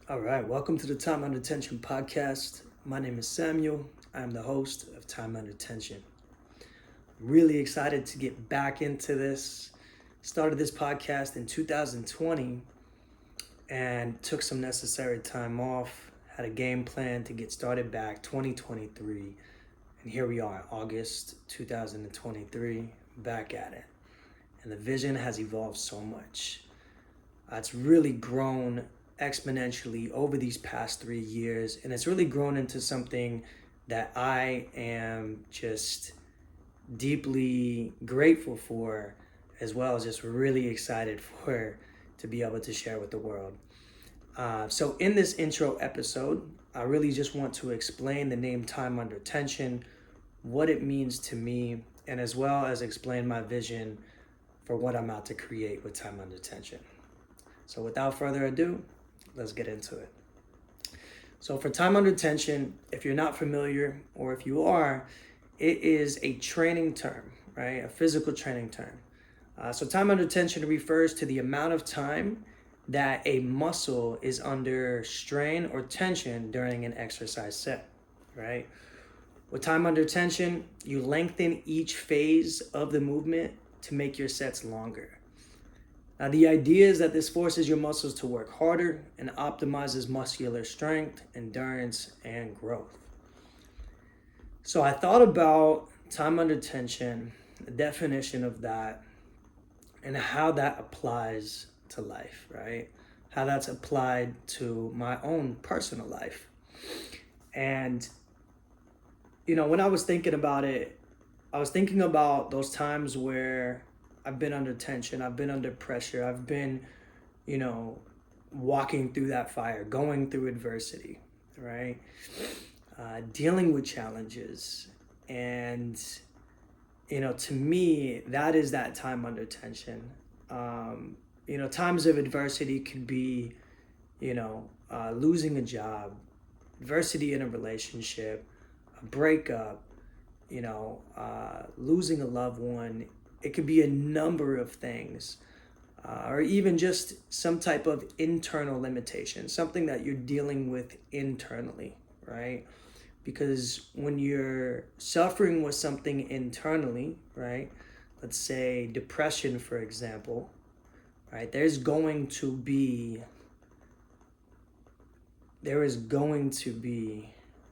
All right, welcome to the Time Under Tension podcast. My name is Samuel. I'm the host of Time Under Tension. Really excited to get back into this. Started this podcast in 2020 and took some necessary time off. Had a game plan to get started back 2023. And here we are, August 2023, back at it. And the vision has evolved so much. It's really grown exponentially over these past 3 years, and it's really grown into something that I am just deeply grateful for, as well as just really excited for to be able to share with the world. So, in this intro episode, I really just want to explain the name Time Under Tension, what it means to me, and as well as explain my vision for what I'm out to create with Time Under Tension. So without further ado, let's get into it. So for Time Under Tension, if you're not familiar, or if you are, it is a training term, right? A physical training term. So time under tension refers to the amount of time that a muscle is under strain or tension during an exercise set, right? With time under tension, you lengthen each phase of the movement to make your sets longer. Now, the idea is that this forces your muscles to work harder and optimizes muscular strength, endurance, and growth. So I thought about time under tension, the definition of that, and how that applies to life, right? How that's applied to my own personal life. And, when I was thinking about it, I was thinking about those times where I've been under tension, I've been under pressure, I've been, you know, walking through that fire, going through adversity, right? Dealing with challenges. And, to me, that is that time under tension. Times of adversity could be, losing a job, adversity in a relationship, a breakup, losing a loved one. It could be a number of things, or even just some type of internal limitation, something that you're dealing with internally, right? Because when you're suffering with something internally, right? Let's say depression, for example, right? There is going to be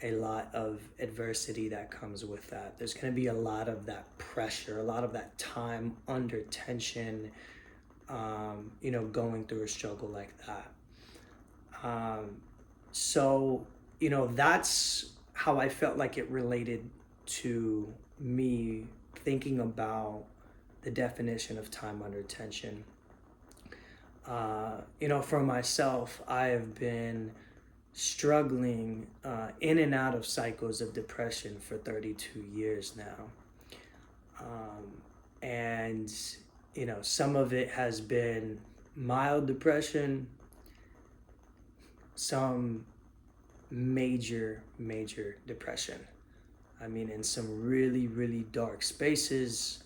a lot of adversity that comes with that. There's going to be a lot of that pressure, a lot of that time under tension, going through a struggle like that. That's how I felt like it related to me thinking about the definition of time under tension. For myself, I have been struggling in and out of cycles of depression for 32 years now. And, some of it has been mild depression, some major depression. I mean, in some really, really dark spaces,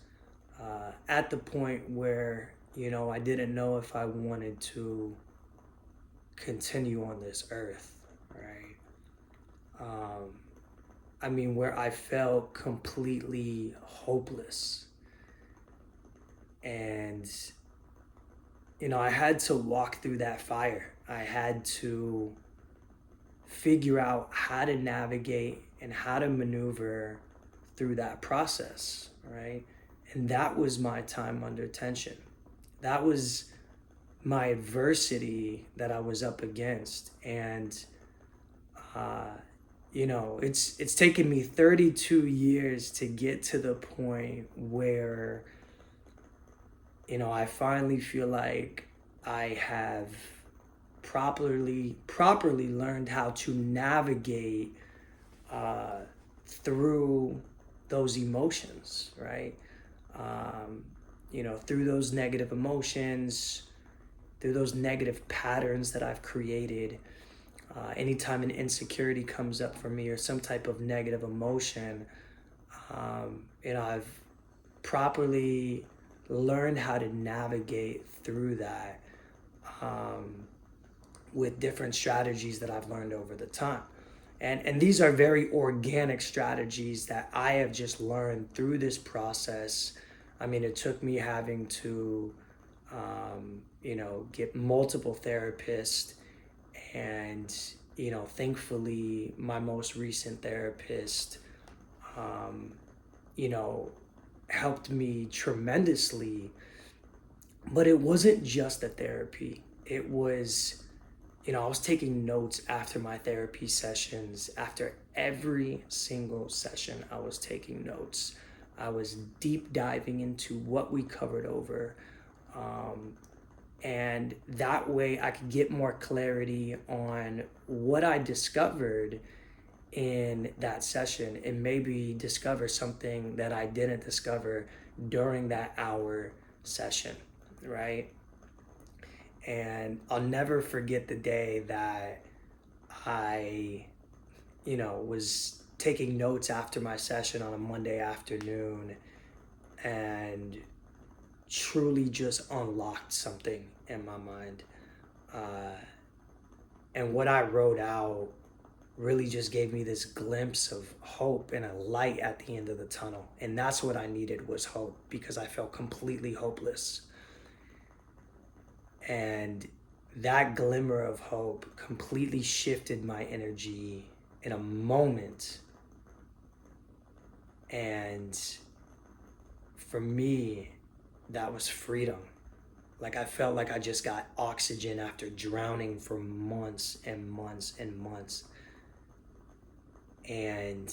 at the point where, I didn't know if I wanted to continue on this earth, right? Where I felt completely hopeless. And, I had to walk through that fire. I had to figure out how to navigate and how to maneuver through that process, right? And that was my time under tension. That was my adversity that I was up against. And, it's taken me 32 years to get to the point where, I finally feel like I have properly learned how to navigate through those emotions, right? Through those negative emotions, through those negative patterns that I've created. Anytime an insecurity comes up for me or some type of negative emotion, I've properly learned how to navigate through that. with different strategies that I've learned over the time. And these are very organic strategies that I have just learned through this process. I mean, it took me having to, get multiple therapists. And, thankfully, my most recent therapist, you know, helped me tremendously. But it wasn't just the therapy. It was, I was taking notes after my therapy sessions. After every single session, I was taking notes. I was deep diving into what we covered over. And that way I could get more clarity on what I discovered in that session and maybe discover something that I didn't discover during that hour session, right? And I'll never forget the day that I, was taking notes after my session on a Monday afternoon and truly just unlocked something in my mind. And what I wrote out really just gave me this glimpse of hope and a light at the end of the tunnel. And that's what I needed, was hope, because I felt completely hopeless. And that glimmer of hope completely shifted my energy in a moment. And for me, that was freedom. Like, I felt like I just got oxygen after drowning for months and months and months. And,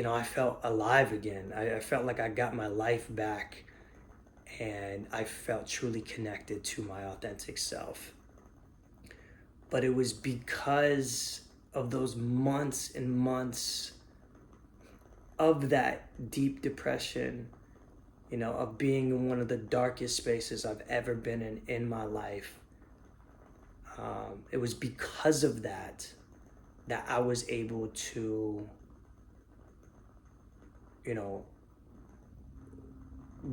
I felt alive again. I felt like I got my life back, and I felt truly connected to my authentic self. But it was because of those months and months of that deep depression, of being in one of the darkest spaces I've ever been in my life. It was because of that I was able to,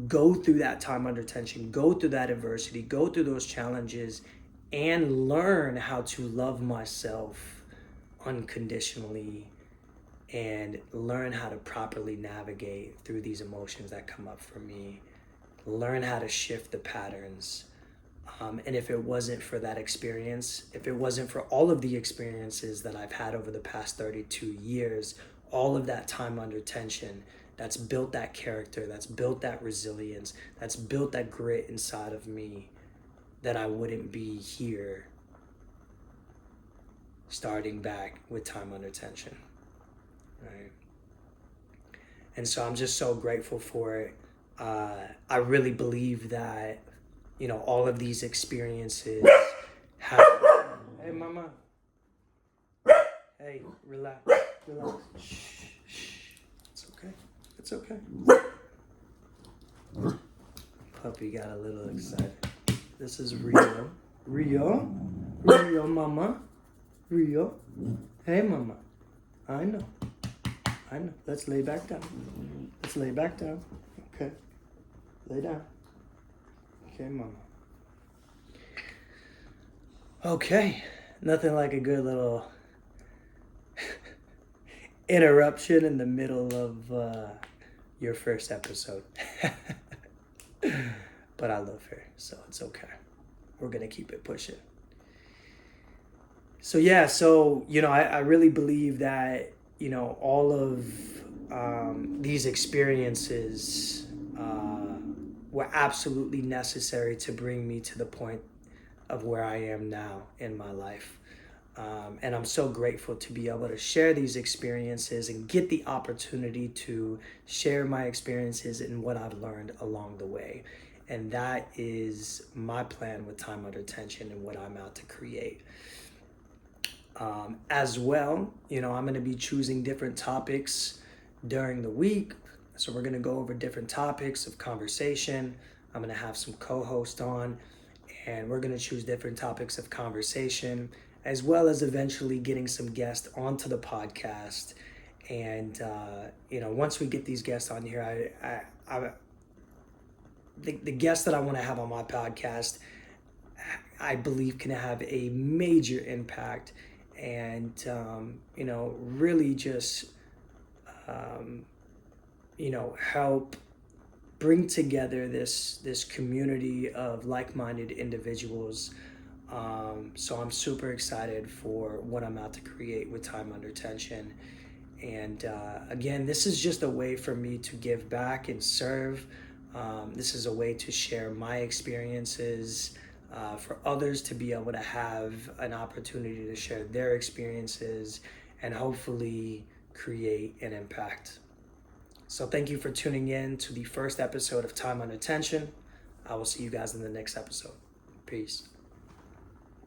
go through that time under tension, go through that adversity, go through those challenges, and learn how to love myself unconditionally and learn how to properly navigate through these emotions that come up for me, learn how to shift the patterns. And if it wasn't for that experience, if it wasn't for all of the experiences that I've had over the past 32 years, all of that time under tension, that's built that character, that's built that resilience, that's built that grit inside of me, then I wouldn't be here starting back with time under tension, right? And so I'm just so grateful for it. I really believe that, all of these experiences have... Hey, mama. Hey, relax. Shh. It's okay. It's okay. Puppy got a little excited. This is Rio. Rio, mama. Rio. Hey, mama. I know. Let's lay back down. Okay. Lay down. Okay, mama. Okay. Nothing like a good little interruption in the middle of your first episode. But I love her, so it's okay. We're going to keep it pushing. So yeah, I really believe that, all of these experiences were absolutely necessary to bring me to the point of where I am now in my life. And I'm so grateful to be able to share these experiences and get the opportunity to share my experiences and what I've learned along the way. And that is my plan with Time Under Tension and what I'm out to create. As well, I'm going to be choosing different topics during the week. So we're going to go over different topics of conversation. I'm going to have some co-hosts on, and we're going to choose different topics of conversation, as well as eventually getting some guests onto the podcast. And, once we get these guests on here, the guests that I want to have on my podcast, I believe can have a major impact and, really just, um, help bring together this community of like-minded individuals. So I'm super excited for what I'm about to create with Time Under Tension. And again, this is just a way for me to give back and serve. This is a way to share my experiences, for others to be able to have an opportunity to share their experiences and hopefully create an impact. So thank you for tuning in to the first episode of Time Under Tension. I will see you guys in the next episode. Peace.